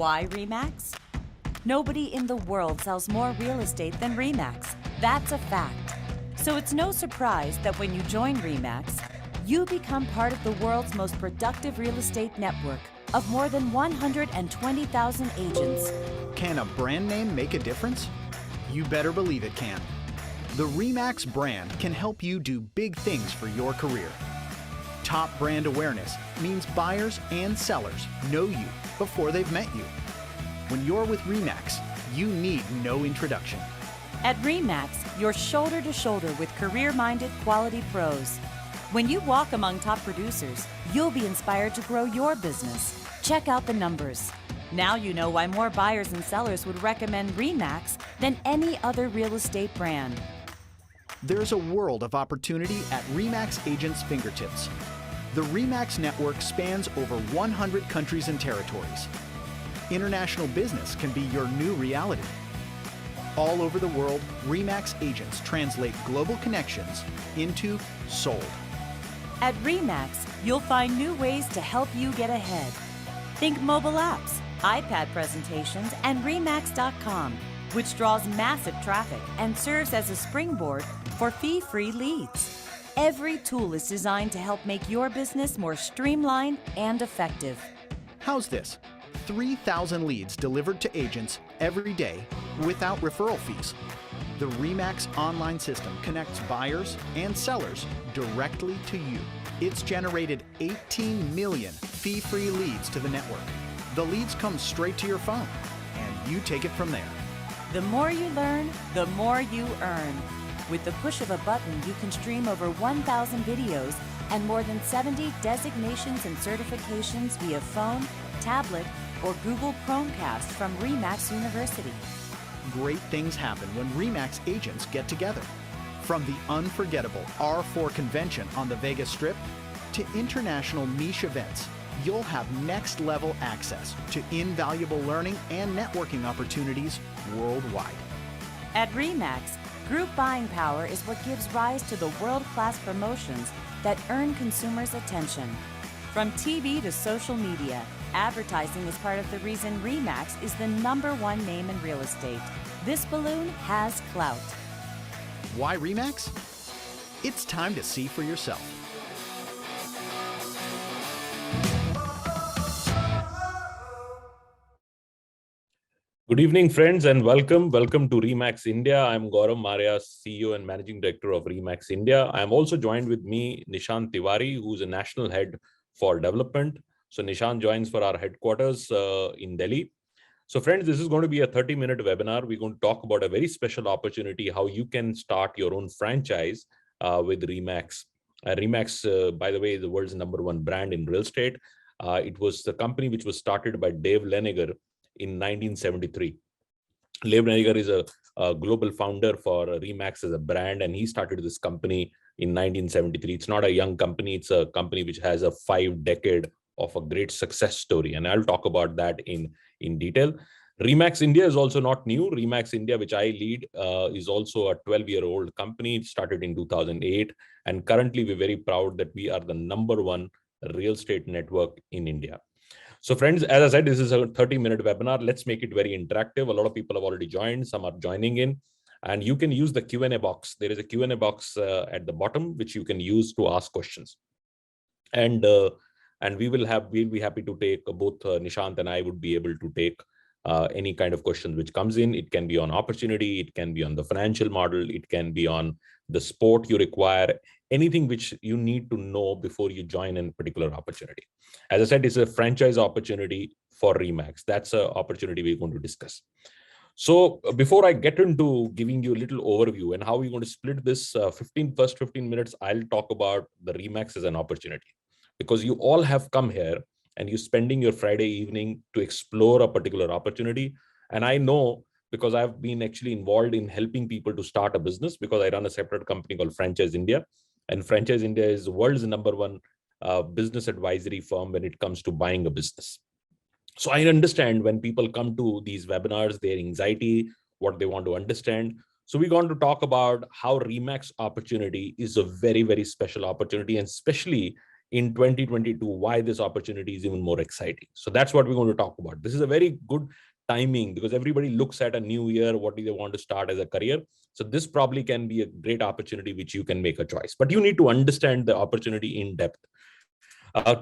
Why RE/MAX? Nobody in the world sells more real estate than RE/MAX. That's a fact. So it's no surprise that when you join RE/MAX, you become part of the world's most productive real estate network of more than 120,000 agents. Can a brand name make a difference? You better believe it can. The RE/MAX brand can help you do big things for your career. Top brand awareness means buyers and sellers know you before they've met you. When you're with RE/MAX, you need no introduction. At RE/MAX, you're shoulder to shoulder with career-minded quality pros. When you walk among top producers, you'll be inspired to grow your business. Check out the numbers. Now you know why more buyers and sellers would recommend RE/MAX than any other real estate brand. There's a world of opportunity at RE/MAX agents' fingertips. The RE/MAX network spans over 100 countries and territories. International business can be your new reality. All over the world, RE/MAX agents translate global connections into sold. At RE/MAX, you'll find new ways to help you get ahead. Think mobile apps, iPad presentations, and RE/MAX.com, which draws massive traffic and serves as a springboard for fee-free leads. Every tool is designed to help make your business more streamlined and effective. How's this? 3,000 leads delivered to agents every day without referral fees. The RE/MAX online system connects buyers and sellers directly to you. It's generated 18 million fee-free leads to the network. The leads come straight to your phone, and you take it from there. The more you learn, the more you earn. With the push of a button, you can stream over 1,000 videos and more than 70 designations and certifications via phone, tablet, or Google Chromecast from RE/MAX University. Great things happen when RE/MAX agents get together. From the unforgettable R4 convention on the Vegas Strip to international niche events, you'll have next-level access to invaluable learning and networking opportunities worldwide. At RE/MAX, group buying power is what gives rise to the world-class promotions that earn consumers' attention. From TV to social media, advertising is part of the reason RE/MAX is the #1 name in real estate. This balloon has clout. Why RE/MAX? It's time to see for yourself. Good evening, friends, and welcome. Welcome to RE/MAX India. I'm Gaurav Maria, CEO and Managing Director of RE/MAX India. I'm also joined with me, Nishant Tiwari, who's a National Head for Development. So Nishant joins for our headquarters in Delhi. So friends, this is going to be a 30-minute webinar. We're going to talk about a very special opportunity, how you can start your own franchise with RE/MAX. RE/MAX, by the way, is the world's #1 brand in real estate. It was the company which was started by Dave Leniger in 1973. Dave Leniger is a global founder for RE/MAX as a brand, and he started this company in 1973. It's not a young company. It's a company which has a 5-decade of a great success story, and I'll talk about that in detail. RE/MAX India is also not new. RE/MAX India, which I lead, is also a 12-year-old company. It started in 2008, and currently we're very proud that we are the #1 real estate network in India. So friends, as I said, this is a 30-minute webinar. Let's make it very interactive. A lot of people have already joined. Some are joining in. And you can use the Q&A box. There is a Q&A box at the bottom, which you can use to ask questions. And we'll be happy to take both Nishant and I would be able to take any kind of questions which comes in. It can be on opportunity. It can be on the financial model. It can be on the sport you require, anything which you need to know before you join in a particular opportunity. As I said, it's a franchise opportunity for RE/MAX. That's an opportunity we're going to discuss. So before I get into giving you a little overview and how we're going to split this first 15 minutes, I'll talk about the RE/MAX as an opportunity, because you all have come here and you're spending your Friday evening to explore a particular opportunity. And I know, because I've been actually involved in helping people to start a business, because I run a separate company called Franchise India. And Franchise India is the world's #1 business advisory firm when it comes to buying a business. So I understand when people come to these webinars, their anxiety, what they want to understand. So we're going to talk about how RE/MAX opportunity is a very, very special opportunity, and especially in 2022, why this opportunity is even more exciting. So that's what we're going to talk about. This is a very good timing because everybody looks at a new year. What do they want to start as a career? So this probably can be a great opportunity which you can make a choice, but you need to understand the opportunity in depth.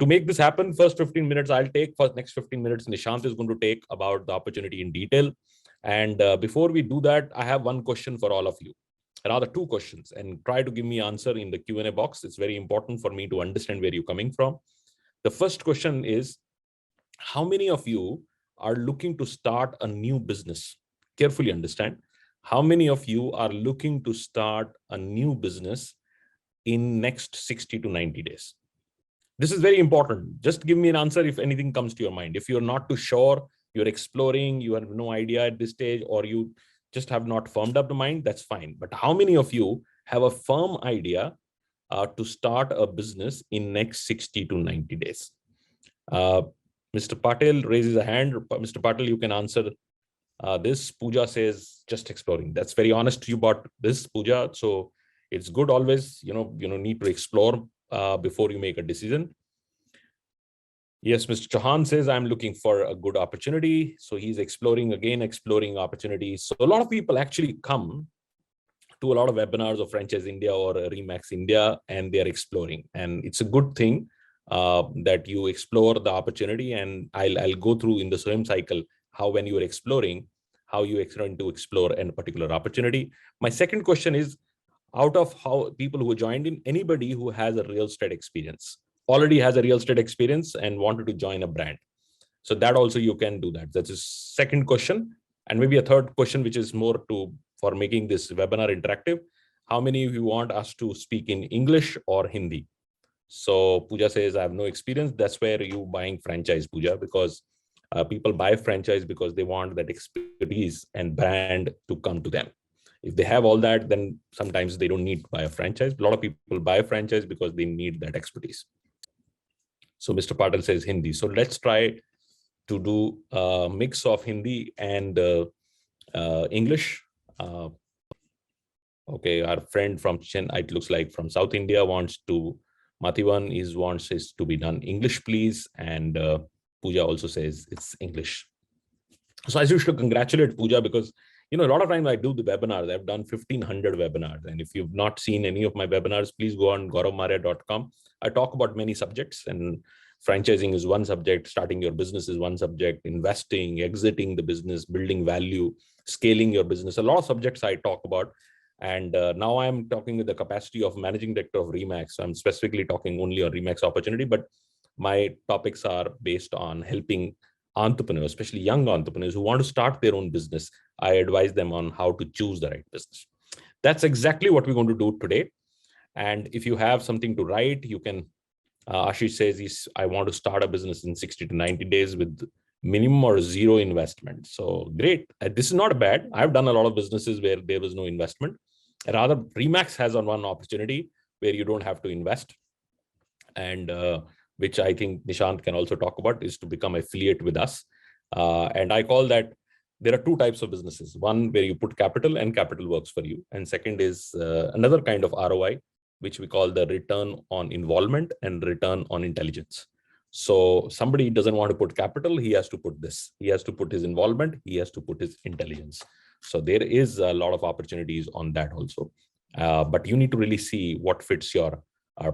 To make this happen, first 15 minutes I'll take. For next 15 minutes, Nishant is going to take about the opportunity in detail. And before we do that, I have one question for all of you, rather two questions, and try to give me answer in the Q&A box. It's very important for me to understand where you're coming from. The first question is, how many of you are looking to start a new business? Carefully understand. How many of you are looking to start a new business in next 60 to 90 days? This is very important. Just give me an answer if anything comes to your mind. If you're not too sure, you're exploring, you have no idea at this stage, or you just have not firmed up the mind, that's fine. But how many of you have a firm idea to start a business in next 60 to 90 days? Mr. Patel raises a hand. Mr. Patel, you can answer this. Pooja says, just exploring. That's very honest you about this, Pooja. So it's good always, need to explore before you make a decision. Yes, Mr. Chauhan says, I'm looking for a good opportunity. So he's exploring opportunities. So a lot of people actually come to a lot of webinars of Franchise India or Remax India, and they're exploring. And it's a good thing that you explore the opportunity. And I'll go through in the same cycle how when you're exploring, how you trying to explore a particular opportunity. My second question is, out of how people who joined in, anybody who has a real estate experience, already has a real estate experience and wanted to join a brand. So that also you can do that. That's a second question. And maybe a third question, which is more for making this webinar interactive. How many of you want us to speak in English or Hindi? So Pooja says, I have no experience. That's where you buying franchise, Pooja, because people buy franchise because they want that expertise and brand to come to them. If they have all that, then sometimes they don't need to buy a franchise. A lot of people buy a franchise because they need that expertise. So Mr. Patel says Hindi. So let's try to do a mix of Hindi and English. Okay, our friend from Chennai, it looks like from South India, wants it to be done English, please. And Pooja also says it's English. So I should congratulate Pooja because a lot of times I do the webinars. I've done 1,500 webinars. And if you've not seen any of my webinars, please go on gauravmaria.com. I talk about many subjects, and franchising is one subject. Starting your business is one subject. Investing, exiting the business, building value, scaling your business. A lot of subjects I talk about. And now I'm talking with the capacity of managing director of Remax. So I'm specifically talking only on Remax opportunity, but my topics are based on helping entrepreneurs, especially young entrepreneurs who want to start their own business. I advise them on how to choose the right business. That's exactly what we're going to do today. And if you have something to write, you can, Ashish says, I want to start a business in 60 to 90 days with minimum or zero investment. So great. This is not bad. I've done a lot of businesses where there was no investment. Rather, Remax has one opportunity where you don't have to invest. And which I think Nishant can also talk about, is to become affiliate with us. And I call that, there are two types of businesses. One where you put capital and capital works for you. And second is another kind of ROI, which we call the return on involvement and return on intelligence. So somebody doesn't want to put capital, he has to put this. He has to put his involvement, he has to put his intelligence. So there is a lot of opportunities on that also. But you need to really see what fits your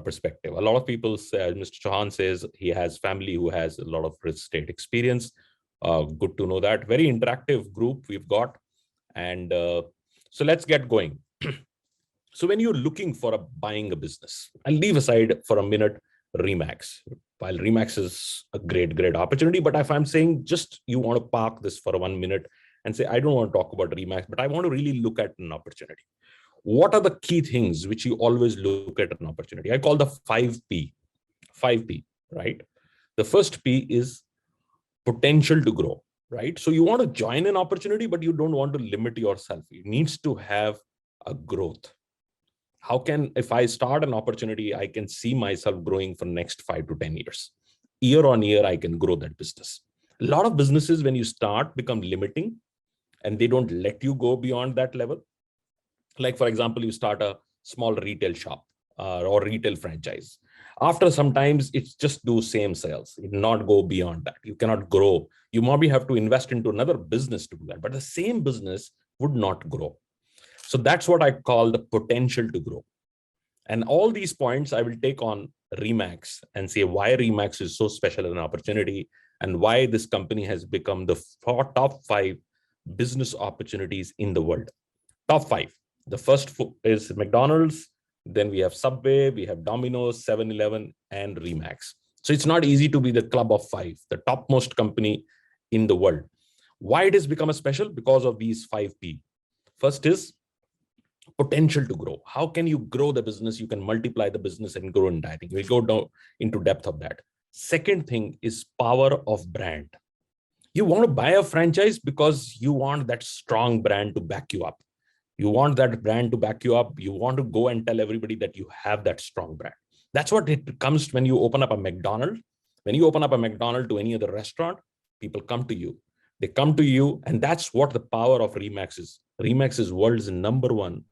perspective. A lot of people say, Mr. Chauhan says he has family who has a lot of real estate experience. Good to know that. Very interactive group we've got. And so let's get going. So when you're looking for buying a business, I'll leave aside for a minute Remax. While Remax is a great opportunity, but if I'm saying just you want to park this for 1 minute and say, I don't want to talk about Remax, but I want to really look at an opportunity. What are the key things which you always look at an opportunity? I call the 5P, right? The first P is potential to grow, right? So you want to join an opportunity, but you don't want to limit yourself. It needs to have a growth. How can, if I start an opportunity, I can see myself growing for next 5 to 10 years. Year on year, I can grow that business. A lot of businesses, when you start, become limiting and they don't let you go beyond that level. Like, for example, you start a small retail shop or retail franchise. After sometimes it's just do same sales, it not go beyond that. You cannot grow. You maybe have to invest into another business to do that, but the same business would not grow. So that's what I call the potential to grow. And all these points I will take on Remax and say why Remax is so special an opportunity and why this company has become the top 5 business opportunities in the world. Top 5. The first is McDonald's. Then we have Subway, we have Domino's, 7-Eleven, and Remax. So it's not easy to be the club of 5, the topmost company in the world. Why it has become a special? Because of these 5 P. First is potential to grow. How can you grow the business? You can multiply the business and grow in that. I think we'll go down into depth of that. Second thing is power of brand. You want to buy a franchise because you want that strong brand to back you up. You want that brand to back you up. You want to go and tell everybody that you have that strong brand. That's what it comes when you open up a McDonald's. When you open up a McDonald's to any other restaurant, people come to you. They come to you, and that's what the power of Remax is. Remax is world's #1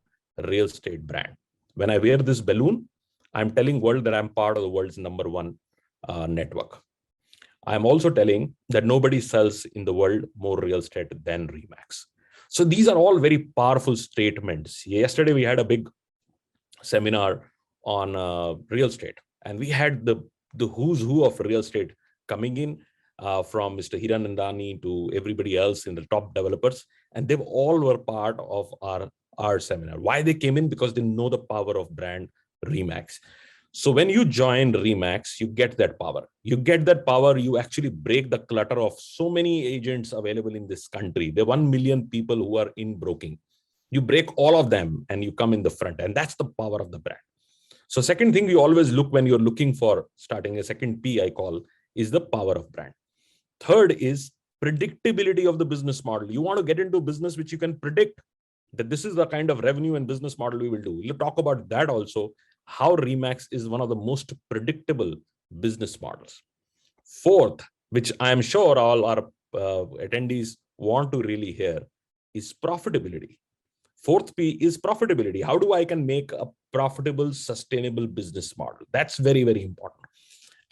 real estate brand. When I wear this balloon, I'm telling world that I'm part of the world's #1 network. I'm also telling that nobody sells in the world more real estate than Remax. So these are all very powerful statements. Yesterday, we had a big seminar on real estate, and we had the who's who of real estate coming in, from Mr. Hiranandani to everybody else in the top developers, and they all were part of our seminar. Why they came in? Because they know the power of brand Remax. So when you join Remax, you get that power. You get that power. You actually break the clutter of so many agents available in this country. There are 1 million people who are in broking. You break all of them and you come in the front. And that's the power of the brand. So second thing you always look when you're looking for starting a second P I call is the power of brand. Third is predictability of the business model. You want to get into a business which you can predict that this is the kind of revenue and business model we will do. We'll talk about that also, how Remax is one of the most predictable business models. Fourth, which I'm sure all our attendees want to really hear, is profitability. Fourth P is profitability. How do I can make a profitable, sustainable business model? That's very, very important.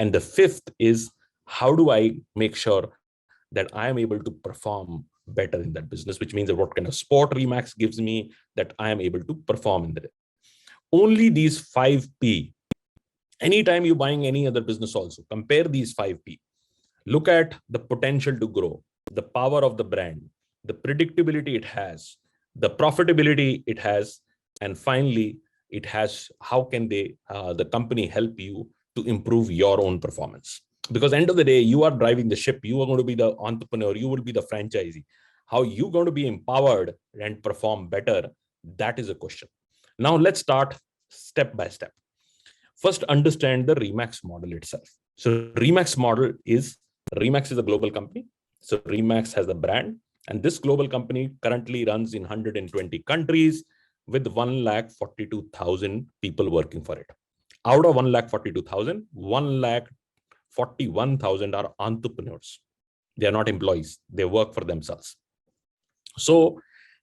And the fifth is, how do I make sure that I am able to perform better in that business, which means that what kind of support Remax gives me that I am able to perform in that. Only these 5 P. Anytime you're buying any other business also, compare these 5 P. Look at the potential to grow, the power of the brand, the predictability it has, the profitability it has, and finally, it has how can they, the company help you to improve your own performance. Because end of the day, you are driving the ship. You are going to be the entrepreneur. You will be the franchisee. How you going to be empowered and perform better? That is a question. Now let's start step by step. First, understand the Remax model itself. So Remax is a global company. So Remax has a brand, and this global company currently runs in 120 countries with 142,000 people working for it. Out of 142,000, 141,000 are entrepreneurs. They are not employees. They work for themselves. So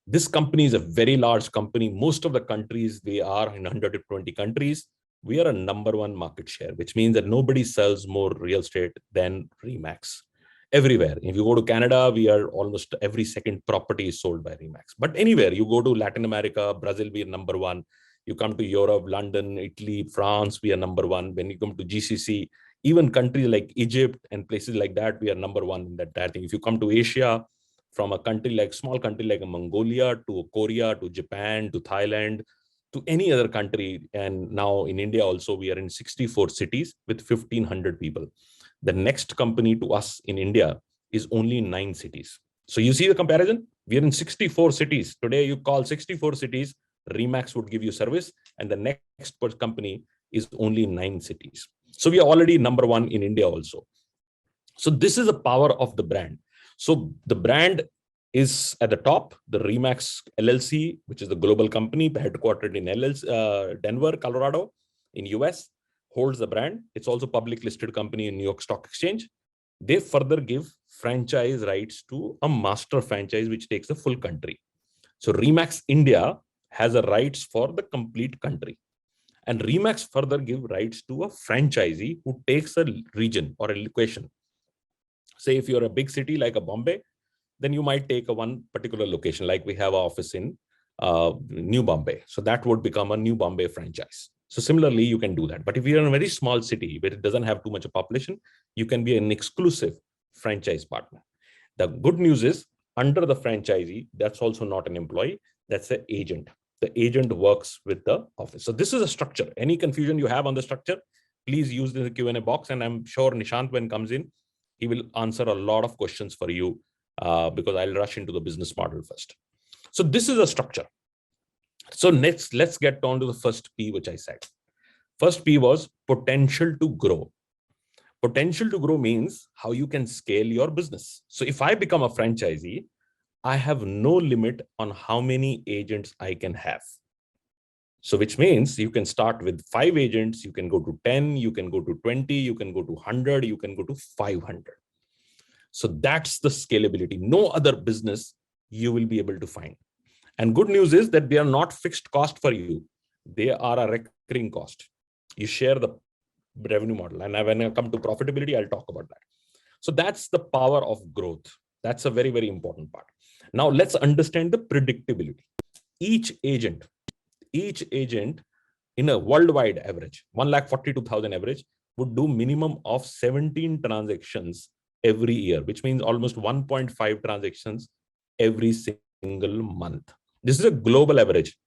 this company is a very large company. Most of the countries, they are in 120 countries. We are a #1 market share, which means that nobody sells more real estate than Remax. Everywhere. If you go to Canada, we are almost every second property is sold by Remax. But anywhere, you go to Latin America, Brazil, we are #1. You come to Europe, London, Italy, France, we are #1. When you come to GCC, even countries like Egypt and places like that, we are #1 in that thing. If you come to Asia, from a country like small country like Mongolia to Korea to Japan to Thailand to any other country, and now in India also, we are in 64 cities with 1,500 people. The next company to us in India is only 9 cities. So you see the comparison? We are in 64 cities. Today, you call 64 cities, Remax would give you service, and the next company is only 9 cities. So we are already #1 in India also. So this is the power of the brand. So the brand is at the top, the Remax LLC, which is the global company headquartered in Denver, Colorado, in US, holds the brand. It's also a public listed company in New York Stock Exchange. They further give franchise rights to a master franchise, which takes the full country. So Remax India has the rights for the complete country. And Remax further give rights to a franchisee who takes a region or a location. Say if you're a big city like a Bombay, then you might take a one particular location, like we have an office in New Bombay. So that would become a New Bombay franchise. So similarly, you can do that. But if you're in a very small city where it doesn't have too much of population, you can be an exclusive franchise partner. The good news is, under the franchisee, that's also not an employee, that's an agent. The agent works with the office. So this is a structure. Any confusion you have on the structure, please use the Q&A box. And I'm sure Nishant, when comes in, he will answer a lot of questions for you because I'll rush into the business model first. So this is a structure. So next, let's get on to the first P, which I said. First P was potential to grow. Potential to grow means how you can scale your business. So if I become a franchisee, I have no limit on how many agents I can have. So which means you can start with 5 agents, you can go to 10, you can go to 20, you can go to 100, you can go to 500. So that's the scalability. No other business you will be able to find. And good news is that they are not fixed cost for you. They are a recurring cost. You share the revenue model. And when I come to profitability, I'll talk about that. So that's the power of growth. That's a very, very important part. Now let's understand the predictability. Each agent in a worldwide average, 142,000 average, would do minimum of 17 transactions every year, which means almost 1.5 transactions every single month. This is a global average.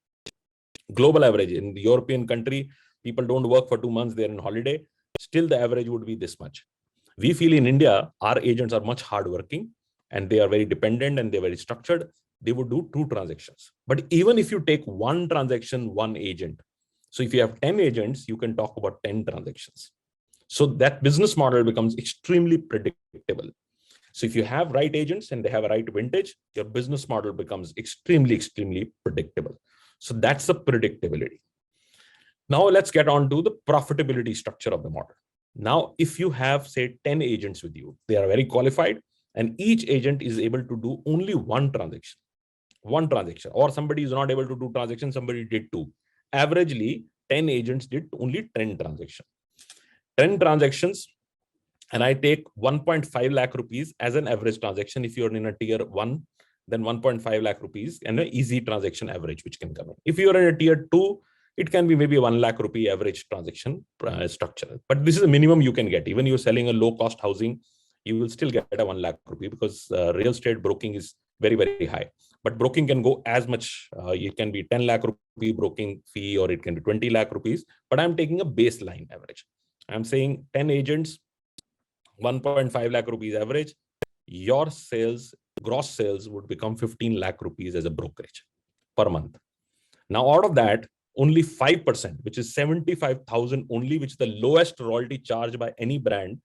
Global average. In the European country, people don't work for 2 months, they're on holiday. Still, the average would be this much. We feel in India, our agents are much hardworking and they are very dependent and they're very structured. They would do 2 transactions. But even if you take 1 transaction, 1 agent, so if you have 10 agents, you can talk about 10 transactions. So that business model becomes extremely predictable. So if you have right agents and they have a right vintage, your business model becomes extremely, extremely predictable. So that's the predictability. Now let's get on to the profitability structure of the model. Now, if you have, say, 10 agents with you, they are very qualified, and each agent is able to do only 1 transaction. 1 transaction, or somebody is not able to do transaction, somebody did 2. Averagely, 10 agents did only 10 transactions. 10 transactions, and I take 1.5 lakh rupees as an average transaction. If you're in a tier 1, then 1.5 lakh rupees and an easy transaction average, which can come in. If you're in a tier 2, it can be maybe 1 lakh rupee average transaction structure. But this is the minimum you can get. Even you're selling a low cost housing, you will still get a 1 lakh rupee because real estate broking is very, very high. But broking can go as much. It can be 10 lakh rupee broking fee, or it can be 20 lakh rupees. But I'm taking a baseline average. I'm saying 10 agents, 1.5 lakh rupees average. Your sales, gross sales would become 15 lakh rupees as a brokerage per month. Now, out of that, only 5%, which is 75,000 only, which is the lowest royalty charged by any brand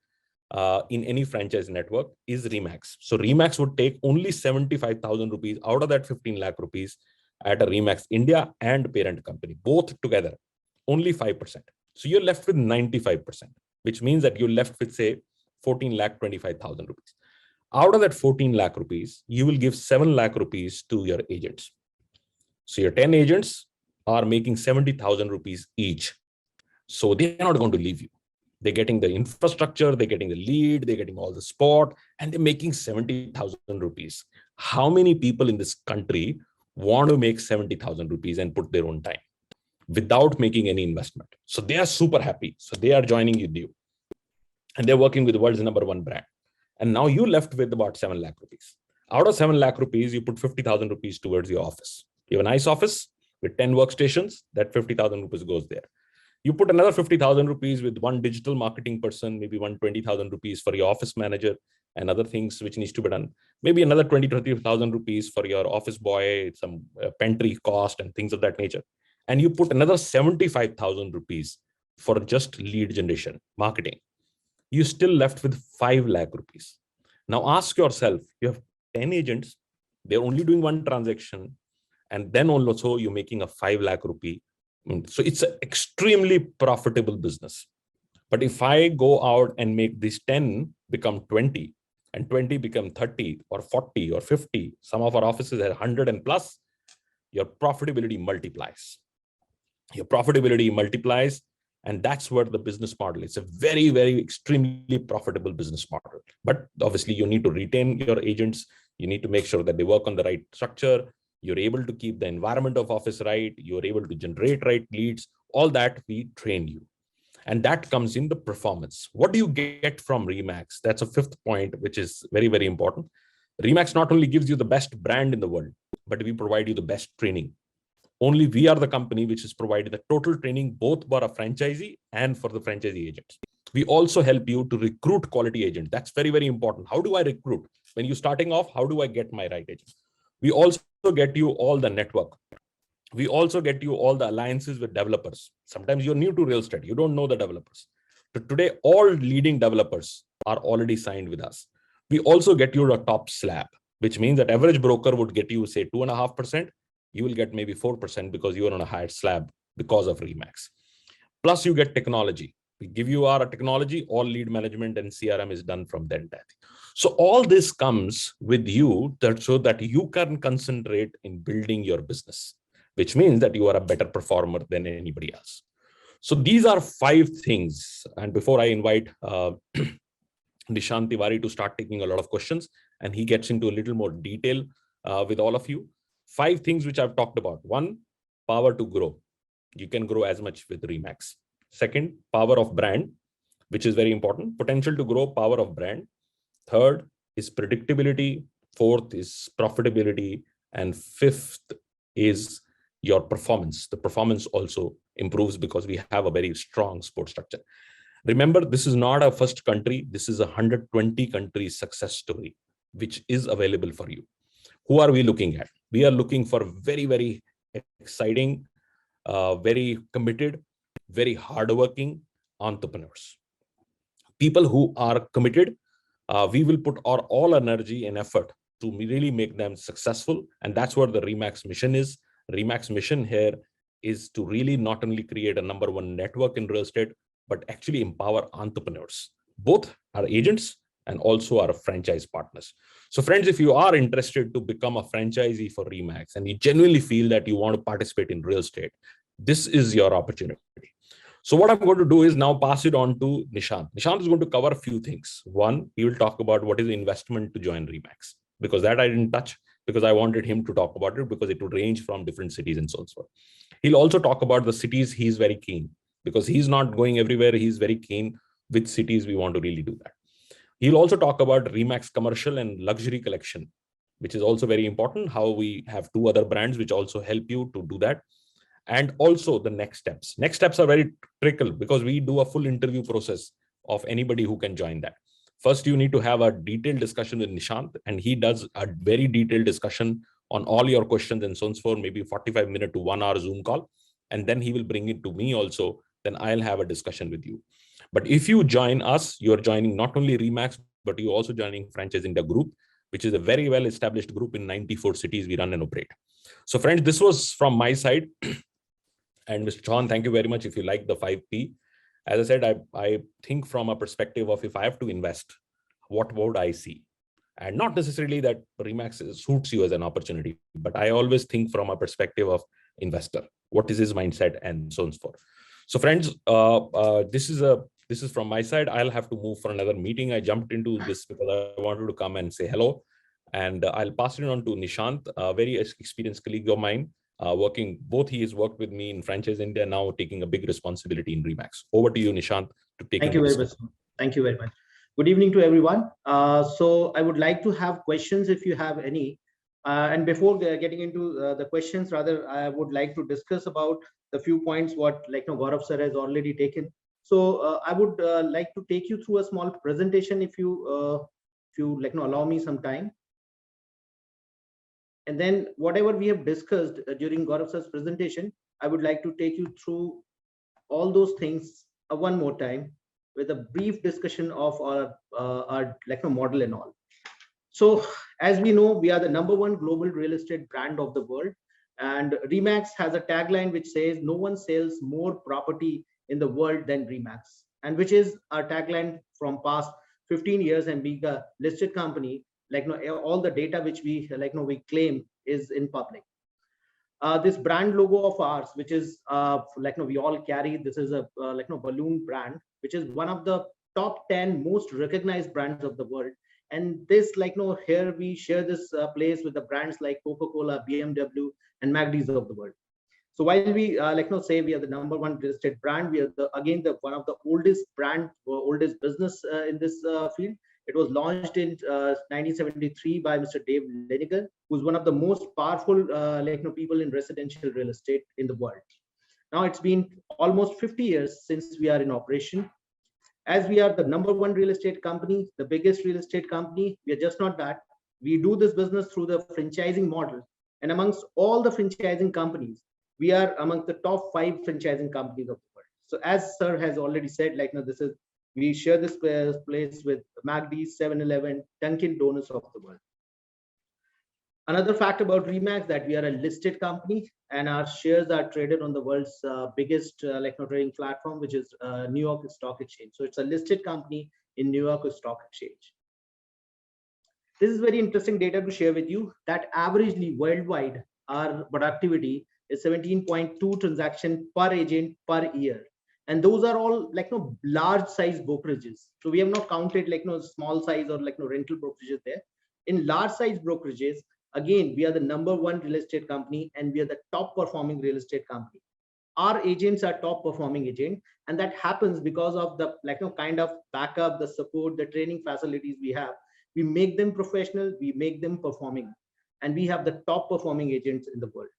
in any franchise network, is Remax. So Remax would take only 75,000 rupees out of that 15 lakh rupees at a Remax India and parent company, both together, only 5%. So you're left with 95%, which means that you're left with, say, 14 lakh 25,000 rupees. Out of that 14 lakh rupees, you will give 7 lakh rupees to your agents. So your 10 agents are making 70,000 rupees each. So they're not going to leave you. They're getting the infrastructure, they're getting the lead, they're getting all the support, and they're making 70,000 rupees. How many people in this country want to make 70,000 rupees and put their own time without making any investment? So they are super happy. So they are joining with you. And they're working with the world's #1 brand. And now you left with about 7 lakh rupees. Out of 7 lakh rupees, you put 50,000 rupees towards your office. You have a nice office with 10 workstations, that 50,000 rupees goes there. You put another 50,000 rupees with one digital marketing person, maybe 120,000 rupees for your office manager and other things which needs to be done. Maybe another 20,000 rupees for your office boy, some pantry cost and things of that nature. And you put another 75,000 rupees for just lead generation, marketing. You still left with 5 lakh rupees. Now ask yourself, you have 10 agents, they're only doing 1 transaction, and then also you're making a 5 lakh rupee. So it's an extremely profitable business. But if I go out and make these 10 become 20 and 20 become 30 or 40 or 50, some of our offices are 100 and plus, your profitability multiplies. your profitability multiplies. And that's what the business model is. A very, very extremely profitable business model. But obviously, you need to retain your agents. You need to make sure that they work on the right structure. You're able to keep the environment of office right. You're able to generate right leads. All that we train you. And that comes in the performance. What do you get from Remax? That's a fifth point, which is very, very important. Remax not only gives you the best brand in the world, but we provide you the best training. Only we are the company which is providing the total training both for a franchisee and for the franchisee agents. We also help you to recruit quality agents. That's very, very important. How do I recruit? When you're starting off, how do I get my right agent? We also get you all the network. We also get you all the alliances with developers. Sometimes you're new to real estate. You don't know the developers. But today, all leading developers are already signed with us. We also get you a top slab, which means that average broker would get you, say, 2.5%. You will get maybe 4% because you are on a higher slab because of Remax. Plus, you get technology. We give you our technology, all lead management and CRM is done from that. So all this comes with you so that you can concentrate in building your business, which means that you are a better performer than anybody else. So these are 5 things. And before I invite Nishant Tiwari to start taking a lot of questions, and he gets into a little more detail with all of you, 5 things which I've talked about. 1, power to grow. You can grow as much with Remax. 2nd, power of brand, which is very important. Potential to grow, power of brand. 3rd is predictability. 4th is profitability. And 5th is your performance. The performance also improves because we have a very strong support structure. Remember, this is not a first country. This is a 120 country success story, which is available for you. Who are we looking at? We are looking for very, very exciting, very committed, very hardworking entrepreneurs. People who are committed, we will put our all energy and effort to really make them successful. And that's what the Remax mission is. Remax mission here is to really not only create a #1 network in real estate, but actually empower entrepreneurs, both our agents and also our franchise partners. So friends, if you are interested to become a franchisee for Remax and you genuinely feel that you want to participate in real estate, this is your opportunity. So what I'm going to do is now pass it on to Nishant. Nishant is going to cover a few things. 1, he will talk about what is the investment to join Remax, because that I didn't touch, because I wanted him to talk about it, because it would range from different cities and so on. He'll also talk about the cities he's very keen, because he's not going everywhere. He's very keen which cities we want to really do that. He'll also talk about Remax Commercial and Luxury Collection, which is also very important, how we have 2 other brands which also help you to do that. And also the next steps. Next steps are very trickle because we do a full interview process of anybody who can join that. First, you need to have a detailed discussion with Nishant, and he does a very detailed discussion on all your questions and so on for maybe 45-minute to 1 hour Zoom call. And then he will bring it to me also. Then I'll have a discussion with you. But if you join us, you're joining not only Remax, but you're also joining Franchise India Group, which is a very well-established group in 94 cities we run and operate. So friends, this was from my side. And Mr. Chauhan, thank you very much. If you like the 5P, as I said, I think from a perspective of if I have to invest, what would I see? And not necessarily that Remax suits you as an opportunity, but I always think from a perspective of investor, what is his mindset and so on and so forth. So friends, this is from my side. I'll have to move for another meeting. I jumped into this because I wanted to come and say hello. And I'll pass it on to Nishant, a very experienced colleague of mine. He has worked with me in Franchise India, now taking a big responsibility in Remax. Over to you, Nishant, to take. Thank you very much. Thank you very much. Good evening to everyone. So I would like to have questions if you have any. And before getting into the questions, rather, I would like to discuss about the few points what Gaurav sir has already taken. So I would like to take you through a small presentation if you allow me some time. And then whatever we have discussed during Gaurav sir's presentation, I would like to take you through all those things one more time with a brief discussion of our model and all. So as we know, we are the #1 global real estate brand of the world. And Remax has a tagline which says, no one sells more property in the world than Remax. And which is our tagline from past 15 years, and being a listed company, all the data which we we claim is in public. this brand logo of ours, which is we all carry. This is a balloon brand, which is one of the top 10 most recognized brands of the world. And this here we share this place with the brands like Coca-Cola, BMW, and McD's of the world. So while we say we are the number one real estate brand, we are the one of the oldest brand or oldest business in this field. It was launched in 1973 by Mr. Dave Leniger, who's one of the most powerful people in residential real estate in the world. Now it's been almost 50 years since we are in operation. As we are the number one real estate company, the biggest real estate company, we are just not that. We do this business through the franchising model. And amongst all the franchising companies, we are among the top 5 franchising companies of the world. So as sir has already said, we share this place with McD's, 7-Eleven, Dunkin' Donuts of the world. Another fact about Remax that we are a listed company and our shares are traded on the world's biggest trading platform, which is New York Stock Exchange. So it's a listed company in New York Stock Exchange. This is very interesting data to share with you that averagely worldwide, our productivity is 17.2 transactions per agent per year. And those are all large size brokerages. So we have not counted small size or rental brokerages there. In large size brokerages, again, we are the number one real estate company and we are the top performing real estate company. Our agents are top performing agent, and that happens because of the kind of backup, the support, the training facilities we have. We make them professional, we make them performing, and we have the top performing agents in the world.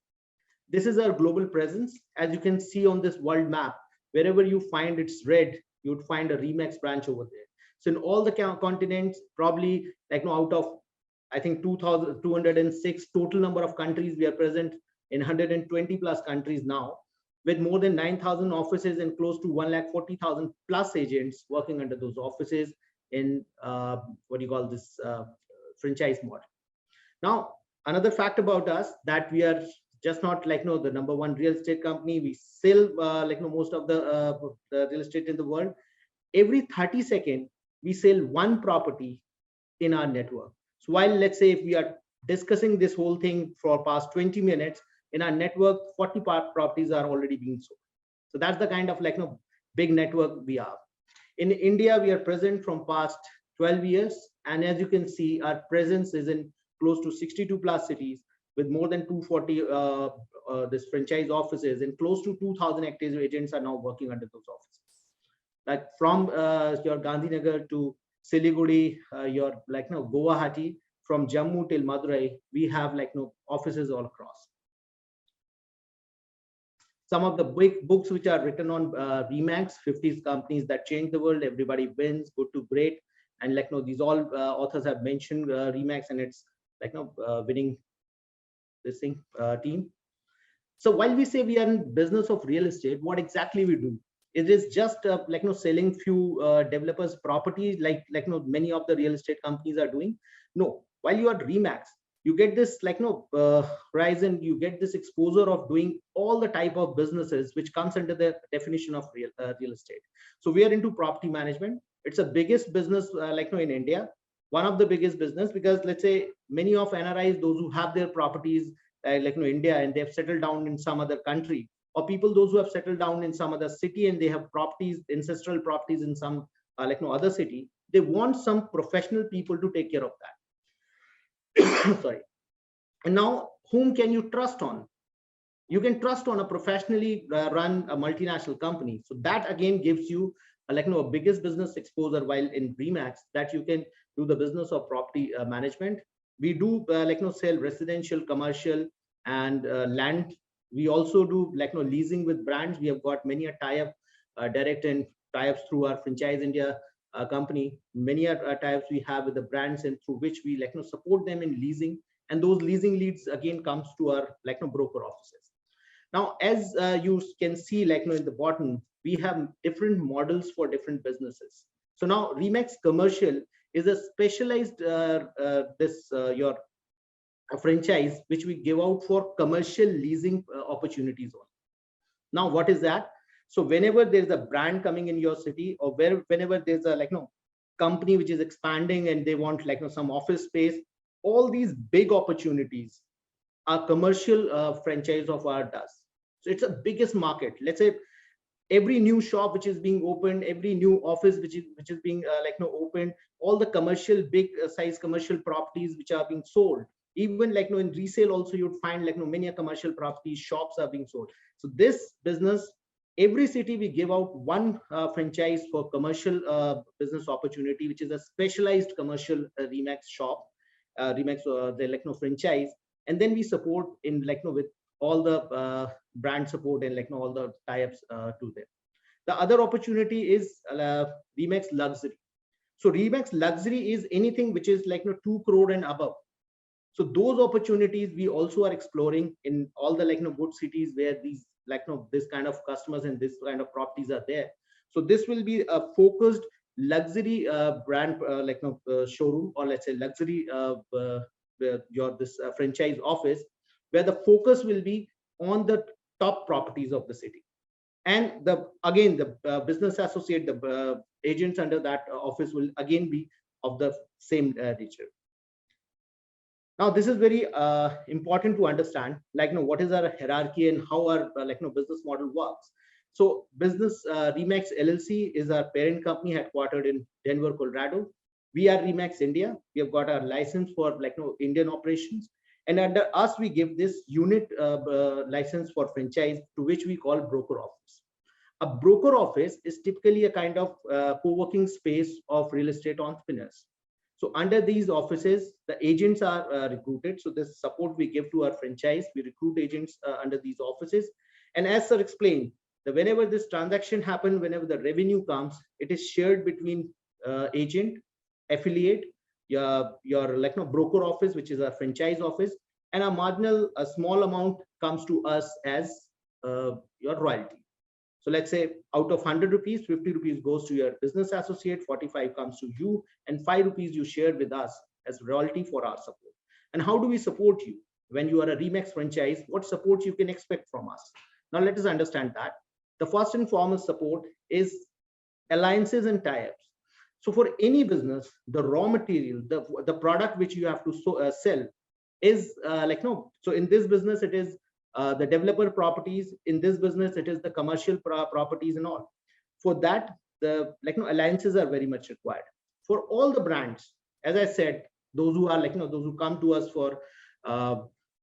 This is our global presence. As you can see on this world map, wherever you find it's red, you would find a Remax branch over there. So in all the continents, probably out of I think 2,206 total number of countries, we are present in 120 plus countries now, with more than 9,000 offices and close to 140,000 plus agents working under those offices in franchise model. Now, another fact about us that we are just not the number one real estate company. We sell most of the real estate in the world. Every 30 seconds, we sell one property in our network. So while let's say if we are discussing this whole thing for past 20 minutes, in our network, 40 properties are already being sold. So that's the kind of big network we are. In India, we are present from past 12 years. And as you can see, our presence is in close to 62 plus cities with more than 240 this franchise offices, and close to 2,000 active agents are now working under those offices. Like from your Gandhinagar to Siliguri, your Guwahati, from Jammu till Madurai, we have offices all across. Some of the big books which are written on Remax, 50 companies that change the world, everybody wins, good to great, and these all authors have mentioned Remax and it's winning this thing team. So while we say we are in business of real estate, what exactly we do? It is just selling few developers properties like many of the real estate companies are doing. No, while you are Remax, you get this horizon, you get this exposure of doing all the type of businesses which comes under the definition of real estate. So we are into property management. It's the biggest business in India, one of the biggest business, because let's say many of NRIs, those who have their properties India and they've settled down in some other country, or people those who have settled down in some other city and they have properties, ancestral properties in some other city, they want some professional people to take care of that. Sorry. And now whom can you trust on? You can trust on a professionally run a multinational company. So that again gives you a biggest business exposure, while in Remax that you can do the business of property management. We do sell residential, commercial, and land. We also do leasing with brands. We have got many a tie-up, direct and tie-ups through our Franchise India company. Many tie-ups we have with the brands, and through which we support them in leasing. And those leasing leads again comes to our broker offices. Now, as you can see in the bottom, we have different models for different businesses. So now Remax Commercial is a specialized your franchise which we give out for commercial leasing opportunities only. Now, what is that? So whenever there's a brand coming in your city, or whenever there's a company which is expanding and they want some office space, all these big opportunities our commercial franchise of our does. So it's the biggest market. Let's say every new shop which is being opened, every new office which is being opened, all the commercial big size commercial properties which are being sold, even in resale also you'd find many commercial properties, shops are being sold. So this business, every city we give out one franchise for commercial business opportunity, which is a specialized commercial Remax shop, Remax the franchise, and then we support in with all the brand support and all the tie-ups to them. The other opportunity is Remax Luxury. So Remax Luxury is anything which is 2 crore and above. So those opportunities we also are exploring in all the good cities where these this kind of customers and this kind of properties are there. So this will be a focused luxury brand showroom, or let's say luxury this franchise office, where the focus will be on the top properties of the city. And again the business associate, the agents under that office will again be of the same nature. Now this is very important to understand what is our hierarchy and how our business model works. So business Remax LLC is our parent company headquartered in Denver, Colorado. We are Remax India. We have got our license for Indian operations, and under us we give this unit license for franchise, to which we call broker office. A broker office is typically a kind of co-working space of real estate entrepreneurs. So under these offices, the agents are recruited. So this support we give to our franchise, we recruit agents under these offices. And as sir explained, that whenever this transaction happens, whenever the revenue comes, it is shared between agent, affiliate, your broker office, which is our franchise office, and a small amount comes to us as your royalty. So let's say out of 100 rupees, 50 rupees goes to your business associate, 45 comes to you, and 5 rupees you share with us as royalty for our support. And how do we support you? When you are a Remax franchise, what support you can expect from us? Now let us understand that. The first and foremost support is alliances and tie-ups. So for any business, the raw material, the product which you have to sell is so in this business, it is the developer properties. In this business, it is the commercial properties and all. For that, the alliances are very much required. For all the brands, as I said, those who are those who come to us for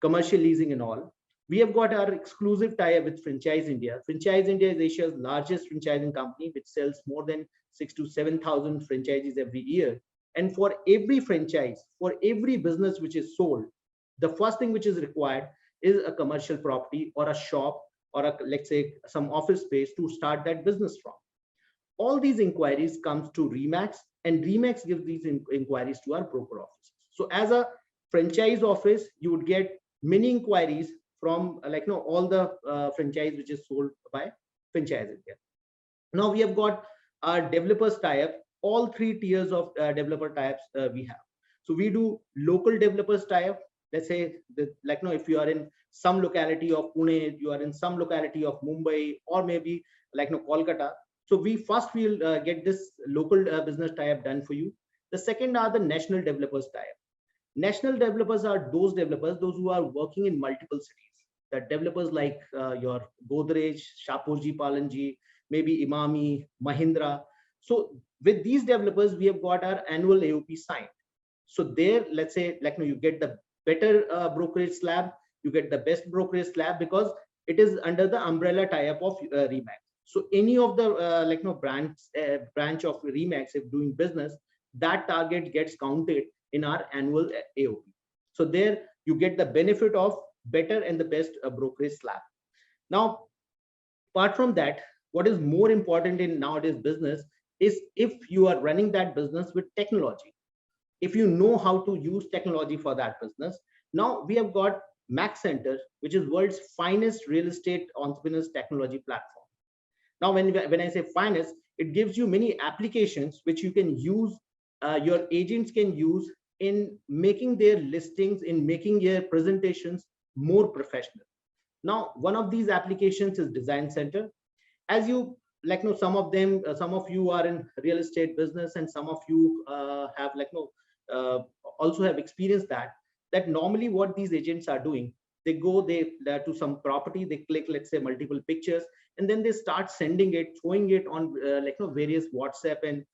commercial leasing and all, we have got our exclusive tie-up with Franchise India. Franchise India is Asia's largest franchising company, which sells more than 6,000 to 7,000 franchises every year. And for every franchise, for every business which is sold, the first thing which is required is a commercial property or a shop or let's say some office space to start that business from. All these inquiries comes to Remax, and Remax gives these inquiries to our broker offices. So as a franchise office, you would get many inquiries from all the franchise which is sold by Franchise India. Now we have got our developers tie-up, all 3 tiers of developer tie-ups we have. So we do local developers tie-up. Let's say that if you are in some locality of Pune, you are in some locality of Mumbai, or maybe Kolkata. So we first will get this local business tie-up done for you. The second are the national developers tie-up. National developers are those developers, those who are working in multiple cities. The developers like your Godrej, Shapoorji Pallonji, maybe Imami, Mahindra. So with these developers, we have got our annual AOP signed. So there, let's say you get the better brokerage slab, you get the best brokerage slab, because it is under the umbrella tie-up of Remax. So any of the branch of Remax, if doing business, that target gets counted in our annual AOP. So there you get the benefit of better and the best brokerage slab. Now, apart from that, what is more important in nowadays business is if you are running that business with technology, if you know how to use technology for that business. Now we have got Max Center, which is world's finest real estate entrepreneurs technology platform. Now when I say finest, it gives you many applications which you can use, your agents can use in making their listings, in making their presentations more professional. Now one of these applications is Design Center. As you some of them, some of you are in real estate business, and some of you have also have experienced that normally what these agents are doing, They go to some property, they click, let's say, multiple pictures, and then they start sending it, throwing it on various WhatsApp and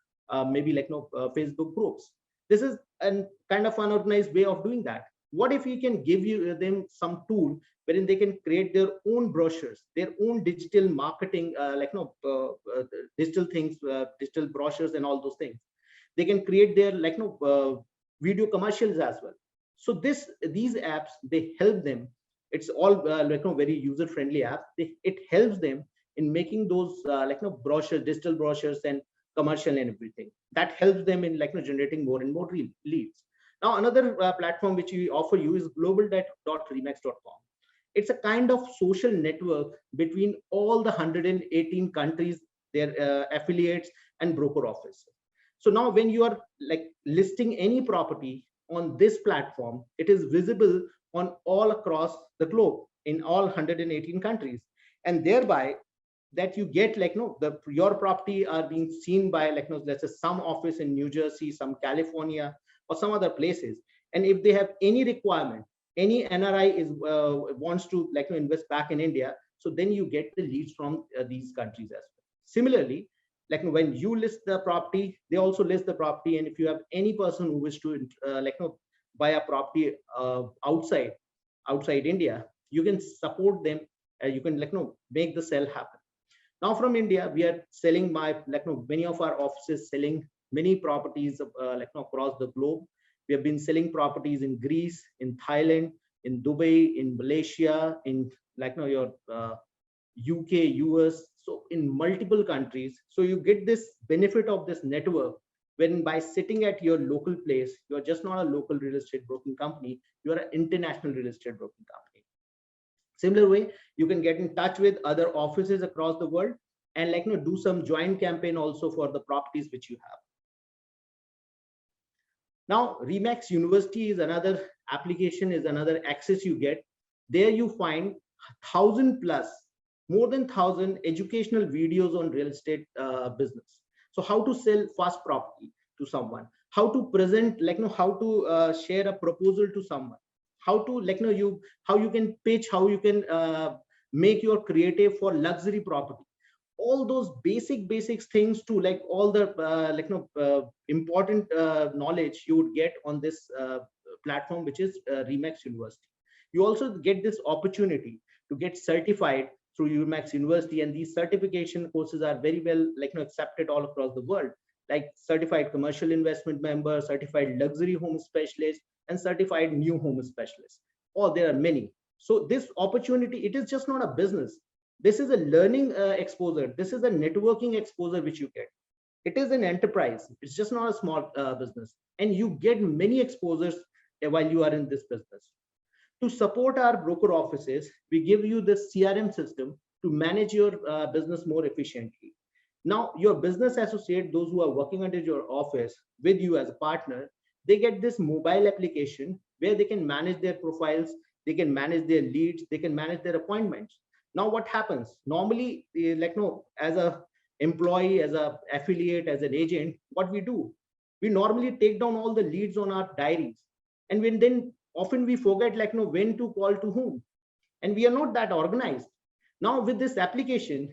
maybe Facebook groups. This is a kind of unorganized way of doing that. What if we can give them some tool wherein they can create their own brochures, their own digital marketing, digital things, digital brochures and all those things. They can create their video commercials as well. So these apps, they help them. It's all very user friendly app. It helps them in making those brochures, digital brochures and commercial and everything. That helps them in generating more and more leads. Now another platform which we offer you is global.remax.com. It's a kind of social network between all the 118 countries, their affiliates and broker offices. So now when you are listing any property on this platform, it is visible on all across the globe in all 118 countries, and thereby that you get your property are being seen by let's say some office in New Jersey, some California or some other places. And if they have any requirement, any NRI is wants to invest back in India, so then you get the leads from these countries as well. Similarly, when you list the property, they also list the property. And if you have any person who wish to buy a property outside India, you can support them. You can make the sale happen. Now from India, we are selling many of our offices selling many properties across the globe. We have been selling properties in Greece, in Thailand, in Dubai, in Malaysia, in your UK, US, so in multiple countries. So you get this benefit of this network when by sitting at your local place, you are just not a local real estate broking company, you are an international real estate broking company. Similar way, you can get in touch with other offices across the world and do some joint campaign also for the properties which you have. Now, Remax University is another application, is another access you get. There you find 1,000 plus, more than 1,000 educational videos on real estate business. So how to sell fast property to someone, how to present, how to share a proposal to someone, how to how you can pitch, how you can make your creative for luxury property. All those basic things to all the important knowledge you would get on this platform, which is Remax University. You also get this opportunity to get certified through Remax University, and these certification courses are very well accepted all across the world, like certified commercial investment member, certified luxury home specialist, and certified new home specialist. Oh, there are many. So this opportunity, it is just not a business. This is a learning exposure. This is a networking exposure which you get. It is an enterprise. It's just not a small business. And you get many exposures while you are in this business. To support our broker offices, we give you the CRM system to manage your business more efficiently. Now, your business associate, those who are working under your office with you as a partner, they get this mobile application where they can manage their profiles, they can manage their leads, they can manage their appointments. Now, what happens? Normally, as a employee, as a affiliate, as an agent, what we do? We normally take down all the leads on our diaries. And then often we forget when to call to whom. And we are not that organized. Now, with this application,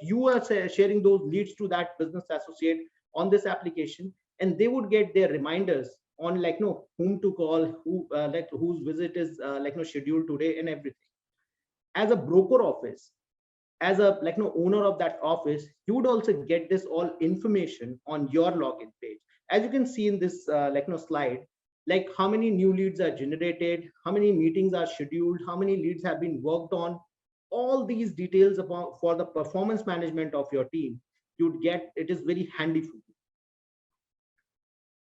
you are sharing those leads to that business associate on this application, and they would get their reminders on whom to call, who whose visit is scheduled today and everything. As a broker office, as a owner of that office, you would also get this all information on your login page. As you can see in this slide, how many new leads are generated, how many meetings are scheduled, how many leads have been worked on. All these details for the performance management of your team, you'd get. It is very handy for you.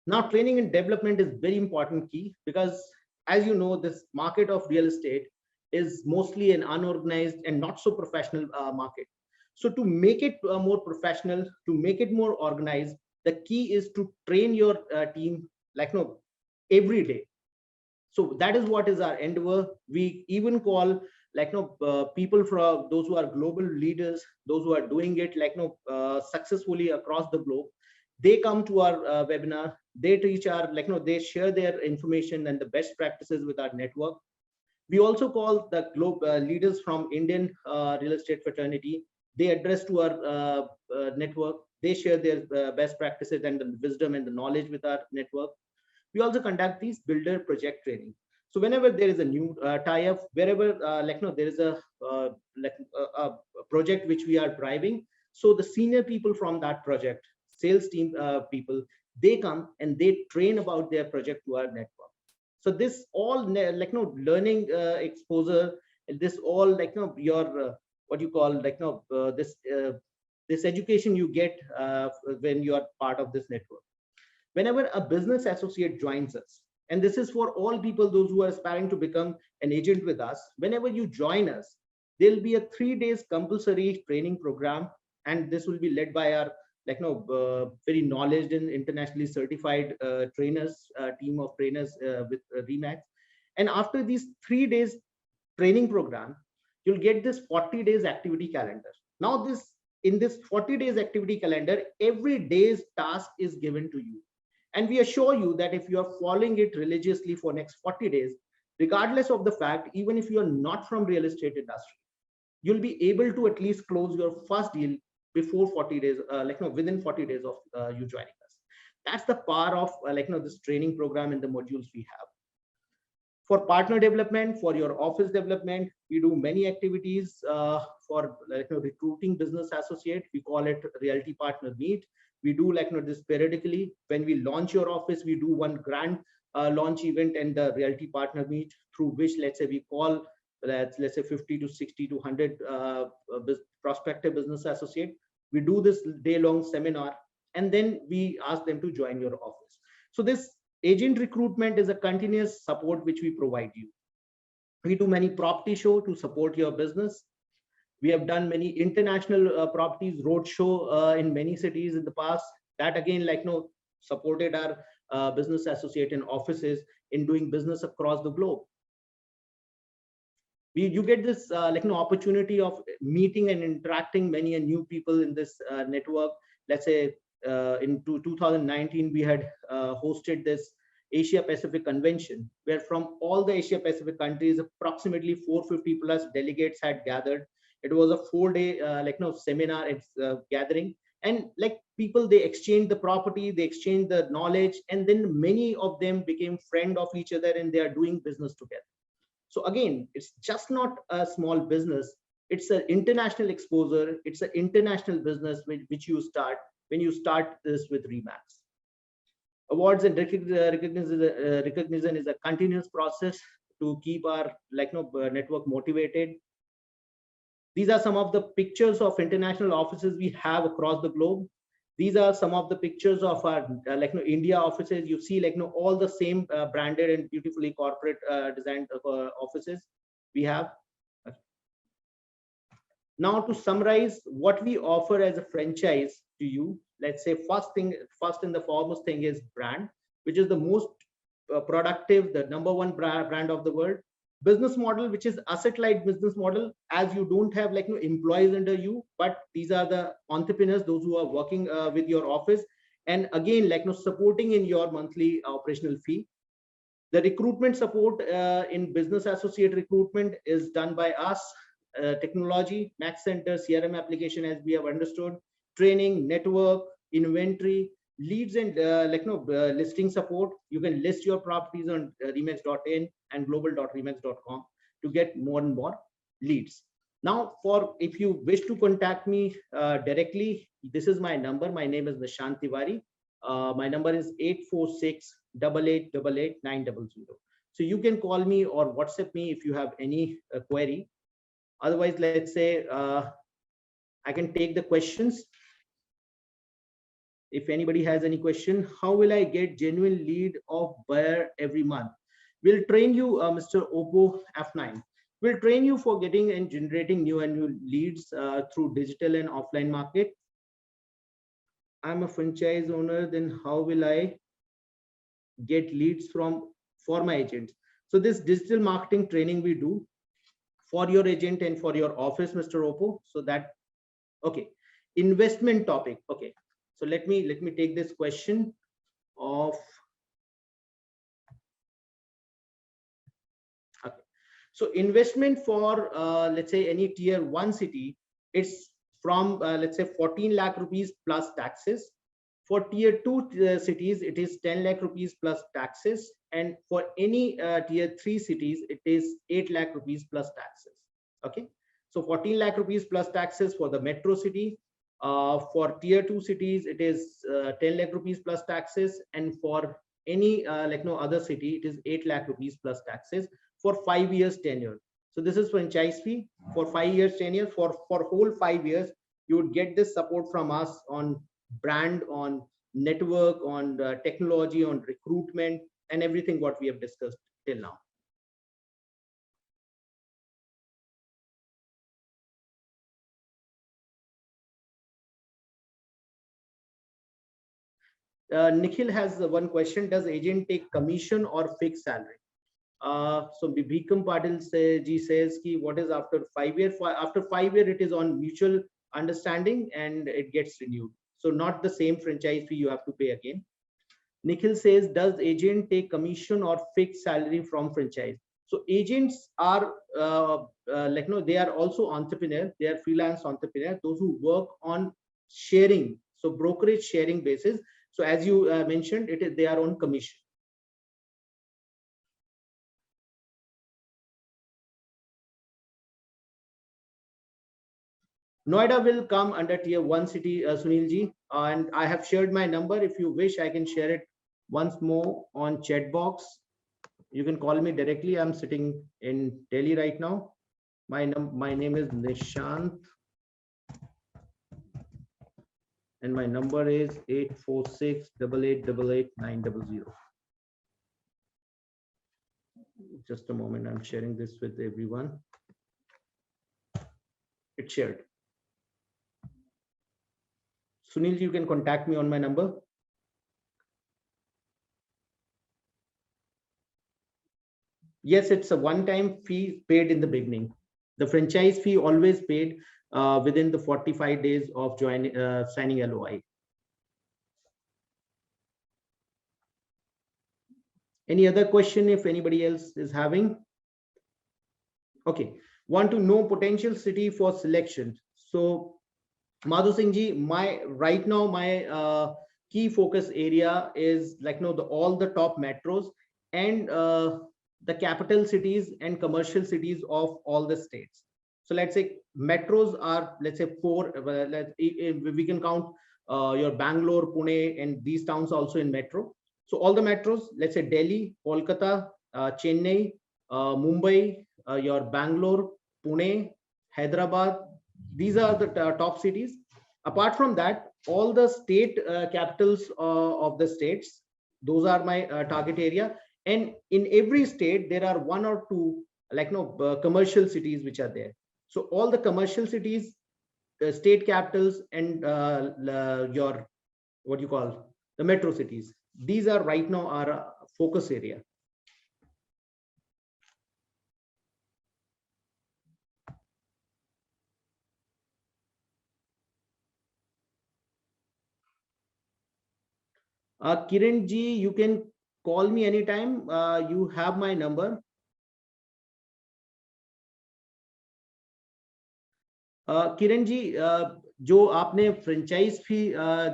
Now, training and development is very important key, because as you know, this market of real estate is mostly an unorganized and not so professional market. So to make it more professional, to make it more organized, the key is to train your team every day. So that is what is our endeavor. We even call people from those who are global leaders, those who are doing it successfully across the globe. They come to our webinar, they teach our they share their information and the best practices with our network. We also call the global leaders from Indian real estate fraternity. They address to our network. They share their best practices and the wisdom and the knowledge with our network. We also conduct these builder project training. So whenever there is a new tie-up, wherever there is a project which we are driving, so the senior people from that project, sales team people, they come and they train about their project to our network. So this all learning exposure, this all your what you call this education you get when you are part of this network. Whenever a business associate joins us, and this is for all people, those who are aspiring to become an agent with us, whenever you join us, there'll be a 3 days compulsory training program, and this will be led by our very knowledge and internationally certified trainers, team of trainers with Remax. And after these 3 days training program, you'll get this 40 days activity calendar. Now in this 40 days activity calendar, every day's task is given to you. And we assure you that if you are following it religiously for next 40 days, regardless of the fact, even if you are not from real estate industry, you'll be able to at least close your first deal before 40 days, within 40 days of you joining us. That's the power of this training program and the modules we have. For partner development, for your office development, we do many activities for recruiting business associate. We call it Realty Partner Meet. We do this periodically. When we launch your office, we do one grand launch event and the Realty Partner Meet, through which, let's say, we call let's say 50 to 60 to 100 prospective business associate. We do this day-long seminar, and then we ask them to join your office. So this agent recruitment is a continuous support which we provide you. We do many property show to support your business. We have done many international properties roadshow in many cities in the past. That again, supported our business associate and offices in doing business across the globe. You get this opportunity of meeting and interacting many new people in this network. Let's say in 2019, we had hosted this Asia Pacific convention, where from all the Asia Pacific countries, approximately 450 plus delegates had gathered. It was a 4-day seminar gathering, and people, they exchanged the property, they exchanged the knowledge, and then many of them became friend of each other, and they are doing business together. So again, it's just not a small business, it's an international exposure, it's an international business which you start when you start this with Remax. Awards and recognition is a continuous process to keep our network motivated. These are some of the pictures of international offices we have across the globe. These are some of the pictures of our India offices. You see all the same branded and beautifully corporate designed offices we have. Now, to summarize what we offer as a franchise to you, let's say first and the foremost thing is brand, which is the most productive, the #1 brand of the world. Business model, which is asset-light business model, as you don't have employees under you, but these are the entrepreneurs, those who are working with your office, and again supporting in your monthly operational fee. The recruitment support in business associate recruitment is done by us. Technology, Max Center, CRM application, as we have understood, training, network, inventory, leads, and listing support. You can list your properties on remax.in and global.remax.com to get more and more leads. Now, if you wish to contact me directly, this is my number. My name is Nishant Tiwari. My number is 846-8888-900. So you can call me or WhatsApp me if you have any query. Otherwise, let's say I can take the questions. If anybody has any question, how will I get genuine lead of buyer every month? We'll train you, Mr. Oppo F9. We'll train you for getting and generating new annual leads through digital and offline market. I'm a franchise owner, then how will I get leads for my agents? So this digital marketing training we do for your agent and for your office, Mr. Oppo. So that, okay, investment topic. Okay, so let me take this question of. Okay. So investment for let's say any tier 1 city, it's from let's say 14 lakh rupees plus taxes. For tier 2 cities, it is 10 lakh rupees plus taxes. And for any tier 3 cities, it is 8 lakh rupees plus taxes. Okay. So 14 lakh rupees plus taxes for the metro city. For tier 2 cities, it is 10 lakh rupees plus taxes. And for any like no other city, it is 8 lakh rupees plus taxes for 5 years tenure. So this is franchise fee for 5 years tenure. For whole 5 years, you would get this support from us on brand, on network, on technology, on recruitment, and everything what we have discussed till now. Nikhil has one question: does agent take commission or fixed salary? So Bikram Patil ji says ki what is after 5 years? After 5 years, it is on mutual understanding and it gets renewed. So not the same franchise fee you have to pay again. Nikhil says, does agent take commission or fixed salary from franchise? So agents are like no, they are also entrepreneurs. They are freelance entrepreneurs. Those who work on sharing, so brokerage sharing basis. So as you mentioned, it is they are on commission. Noida will come under tier 1 city, Sunil ji, and I have shared my number. If you wish, I can share it once more on chat box. You can call me directly. I'm sitting in Delhi right now. My name is Nishant, and my number is 846-8888-900. Just a moment. I'm sharing this with everyone. It's shared. Sunil, you can contact me on my number. Yes, it's a one-time fee paid in the beginning. The franchise fee always paid within the 45 days of signing LOI. Any other question if anybody else is having? Okay, want to know potential city for selection. So Madhu Singh ji, right now my key focus area is like all the top metros and the capital cities and commercial cities of all the states. So let's say metros are, let's say 4. We can count your Bangalore, Pune, and these towns also in metro. So all the metros, let's say Delhi, Kolkata, Chennai, Mumbai, your Bangalore, Pune, Hyderabad. These are the top cities. Apart from that, all the state capitals of the states, those are my target area. And in every state, there are 1 or 2 commercial cities which are there. So all the commercial cities, state capitals, and your what you call the metro cities. These are right now our focus area. Kiran ji, you can call me anytime. You have my number. Kiran ji, जो आपने franchise फी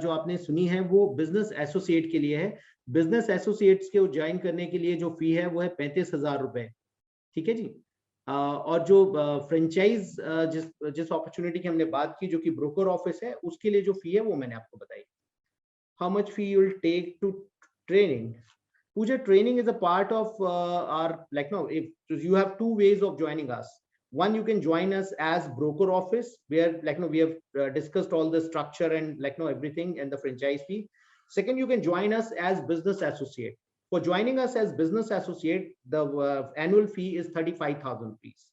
जो आपने सुनी है वो business associate के लिए है. बिजनेस एसोसिएट्स के ज्वाइन करने के लिए जो फी है वो है 35,000 रुपए. ठीक है जी. और जो फ्रेंचाइज जिस अपॉर्चुनिटी की हमने बात की जो कि ब्रोकर ऑफिस है, उसके लिए जो फी है वो मैंने आपको बताई. How much fee you will take to training? Pooja, training is a part of our if you have 2 ways of joining us. One, you can join us as broker office, where we have discussed all the structure and everything and the franchise fee. Second, you can join us as business associate. For joining us as business associate, the annual fee is 35,000 rupees,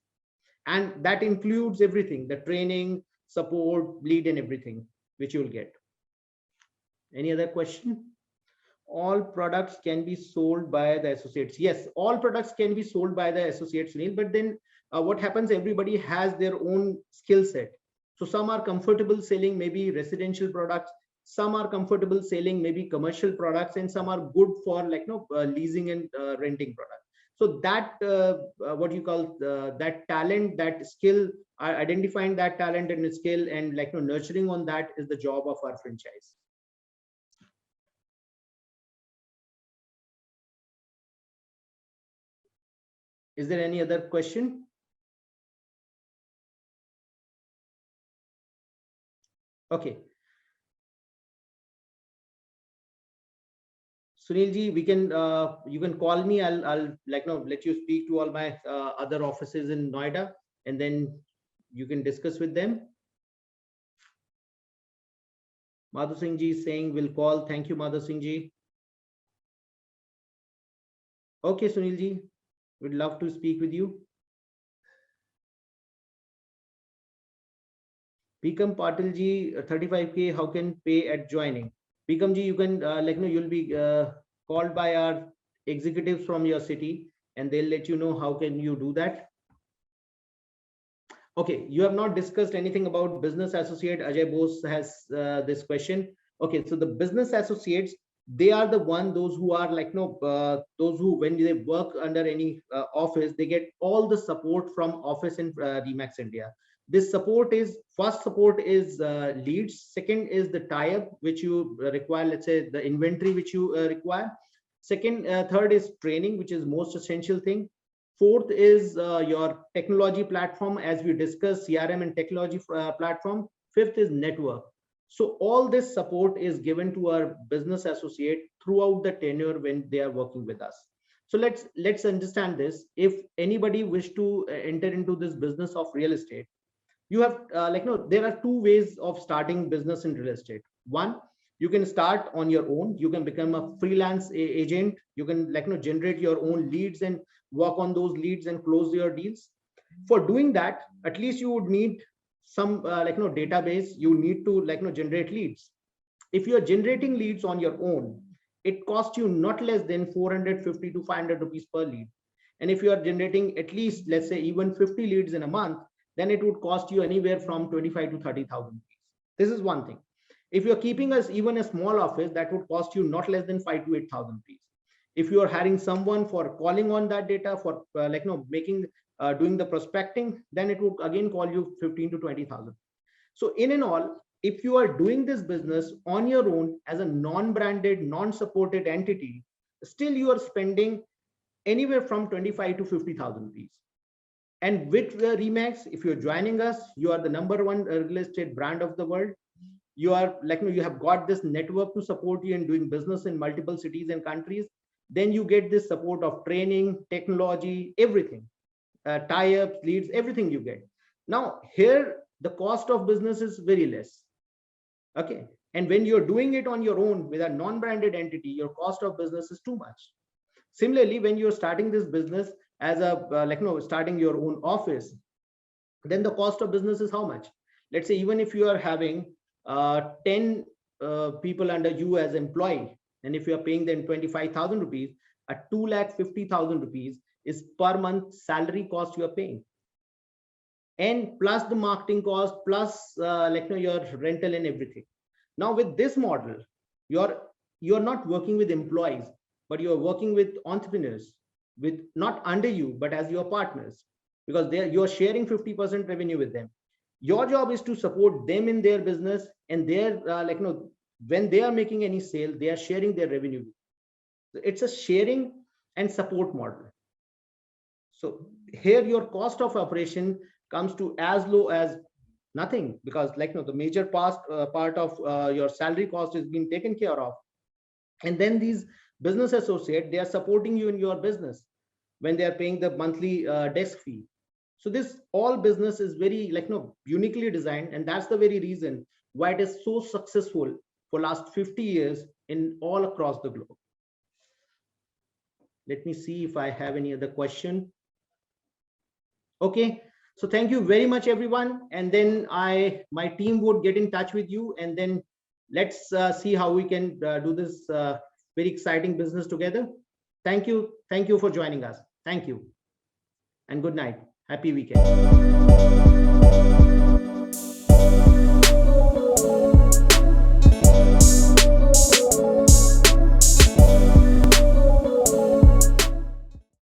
and that includes everything: the training, support, lead, and everything which you will get. Any other question? All products can be sold by the associates. Yes, all products can be sold by the associates, Sunil, but then what happens, everybody has their own skill set. So some are comfortable selling maybe residential products, some are comfortable selling maybe commercial products, and some are good for leasing and renting products. So that what you call that talent, that skill, identifying that talent and skill, and nurturing on that is the job of our franchise. Is there any other question? Okay. Sunil ji, we can you can call me. I'll let you speak to all my other offices in Noida, and then you can discuss with them. Madhu Singh ji is saying will call. Thank you, Madhu Singh ji. Okay, Sunil ji, we'd love to speak with you. Pikam Patil ji, 35K, how can pay at joining? Pikam ji, you can you'll be called by our executives from your city, and they'll let you know how can you do that. Okay, you have not discussed anything about business associate. Ajay Bose has this question. Okay, so the business associates, they are the one, those who are those who, when they work under any office, they get all the support from office in RE/MAX India. This support is, first support is leads, second is the tie-up which you require, let's say the inventory which you require, second, third is training, which is most essential thing, fourth is your technology platform, as we discussed, CRM and technology platform, fifth is network. So all this support is given to our business associate throughout the tenure when they are working with us. So let's understand this. If anybody wish to enter into this business of real estate, you have there are two ways of starting business in real estate. One, you can start on your own. You can become a freelance agent. You can generate your own leads and work on those leads and close your deals. For doing that, at least you would need some database. You need to generate leads. If you are generating leads on your own, it costs you not less than 450 to 500 rupees per lead. And if you are generating at least, let's say, even 50 leads in a month, then it would cost you anywhere from 25 to 30,000 rupees. This is one thing. If you're keeping us even a small office, that would cost you not less than 5 to 8,000 rupees. If you are hiring someone for calling on that data, for doing the prospecting, then it would again call you 15 to 20,000. So in and all, if you are doing this business on your own as a non-branded, non-supported entity, still you are spending anywhere from 25 to 50,000 rupees. And with RE/MAX, if you're joining us, you are the #1 real estate brand of the world. You are you have got this network to support you in doing business in multiple cities and countries. Then you get this support of training, technology, everything, tie-ups, leads, everything you get. Now here, the cost of business is very less. Okay. And when you're doing it on your own with a non-branded entity, your cost of business is too much. Similarly, when you're starting this business as a starting your own office, then the cost of business is how much? Let's say even if you are having 10 people under you as employee, and if you are paying them 25,000 rupees, a 250,000 rupees is per month salary cost you are paying, and plus the marketing cost, plus your rental and everything. Now with this model, you're not working with employees, but you're working with entrepreneurs, with not under you, but as your partners, because you're sharing 50% revenue with them. Your job is to support them in their business, and they're when they are making any sale, they are sharing their revenue. So it's a sharing and support model. So here your cost of operation comes to as low as nothing, because the major part of your salary cost is being taken care of. And then these business associate, they are supporting you in your business when they are paying the monthly desk fee. So this all business is very uniquely designed, and that's the very reason why it is so successful for last 50 years in all across the globe. Let me see if I have any other question. Okay, so thank you very much, everyone. And then my team would get in touch with you, and then let's see how we can do this very exciting business together. Thank you. Thank you for joining us. Thank you. And good night. Happy weekend.